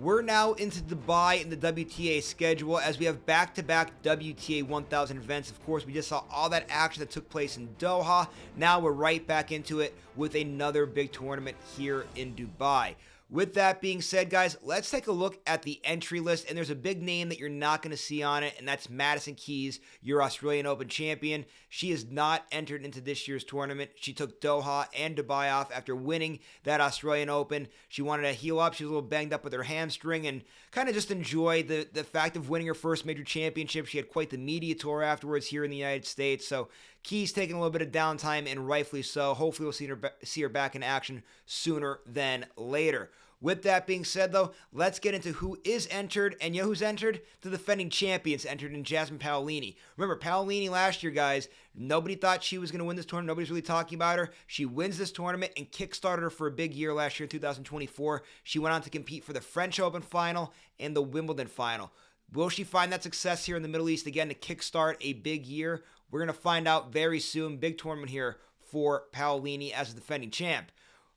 We're now into Dubai in the WTA schedule as we have back-to-back WTA 1000 events. Of course, we just saw all that action that took place in Doha. Now we're right back into it with another big tournament here in Dubai. With that being said, guys, let's take a look at the entry list, and there's a big name that you're not going to see on it, and that's Madison Keys, your Australian Open champion. She is not entered into this year's tournament. She took Doha and Dubai off after winning that Australian Open. She wanted to heal up. She was a little banged up with her hamstring and kind of just enjoy the fact of winning her first major championship. She had quite the media tour afterwards here in the United States, so Keys taking a little bit of downtime, and rightfully so. Hopefully we'll see her back in action sooner than later. With that being said, though, let's get into who is entered. And you know who's entered? The defending champions entered in Jasmine Paolini. Remember, Paolini last year, guys, nobody thought she was going to win this tournament. Nobody's really talking about her. She wins this tournament and kickstarted her for a big year last year in 2024. She went on to compete for the French Open final and the Wimbledon final. Will she find that success here in the Middle East again to kickstart a big year? We're going to find out very soon. Big tournament here for Paolini as a defending champ.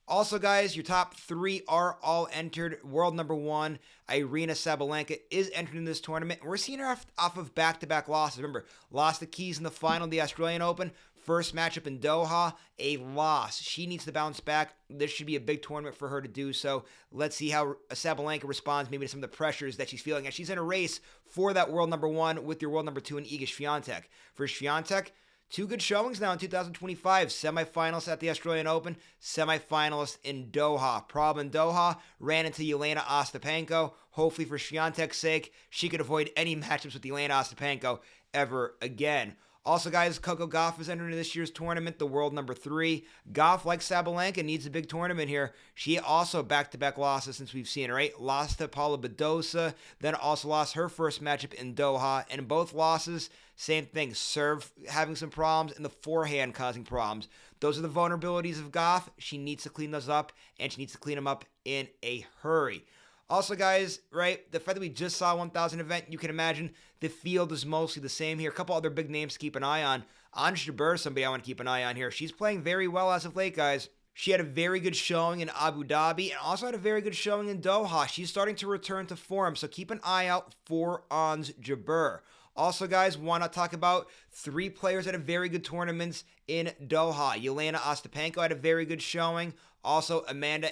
Also, guys, your top three are all entered. World number one, Aryna Sabalenka, is entered in this tournament. We're seeing her off of back-to-back losses. Remember, lost the Keys in the final of the Australian Open. First matchup in Doha, a loss. She needs to bounce back. This should be a big tournament for her to do so. Let's see how Sabalenka responds maybe to some of the pressures that she's feeling as she's in a race for that world number one with your world number two in Iga Swiatek. For Swiatek, two good showings now in 2025. Semifinals at the Australian Open, semifinalist in Doha. Problem in Doha, ran into Jelena Ostapenko. Hopefully for Swiatek's sake, she could avoid any matchups with Jelena Ostapenko ever again. Also, guys, Coco Gauff is entering this year's tournament, the world number three. Gauff, like Sabalenka, needs a big tournament here. She also back-to-back losses since we've seen her, right? Lost to Paula Badosa, then also lost her first matchup in Doha. And in both losses, same thing, serve having some problems and the forehand causing problems. Those are the vulnerabilities of Gauff. She needs to clean those up, and she needs to clean them up in a hurry. Also, guys, right, the fact that we just saw a 1,000 event, you can imagine the field is mostly the same here. A couple other big names to keep an eye on. Jabeur, somebody I want to keep an eye on here. She's playing very well as of late, guys. She had a very good showing in Abu Dhabi and also had a very good showing in Doha. She's starting to return to form, so keep an eye out for Jabeur. Also, guys, want to talk about three players that had very good tournaments in Doha. Jelena Ostapenko had a very good showing. Also, Amanda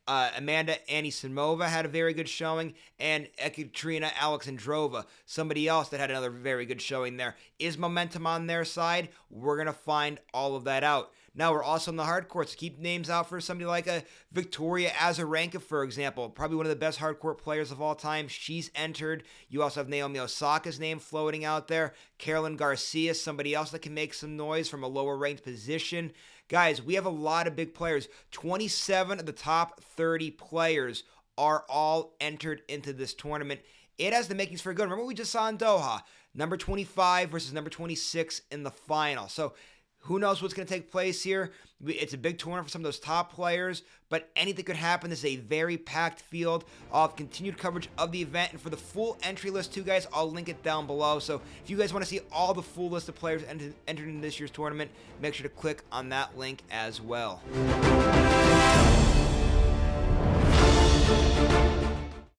Anisimova had a very good showing, and Ekaterina Alexandrova, somebody else that had another very good showing there. Is momentum on their side? We're going to find all of that out. Now, we're also in the hard courts. Keep names out for somebody like a Victoria Azarenka, for example. Probably one of the best hard court players of all time. She's entered. You also have Naomi Osaka's name floating out there. Caroline Garcia, somebody else that can make some noise from a lower ranked position. Guys, we have a lot of big players. 27 of the top 30 players are all entered into this tournament. It has the makings for good. Remember what we just saw in Doha? Number 25 versus number 26 in the final. So who knows what's going to take place here? It's a big tournament for some of those top players, but anything could happen. This is a very packed field. I'll have continued coverage of the event, and for the full entry list too, guys, I'll link it down below. So if you guys want to see all the full list of players entered in this year's tournament, make sure to click on that link as well.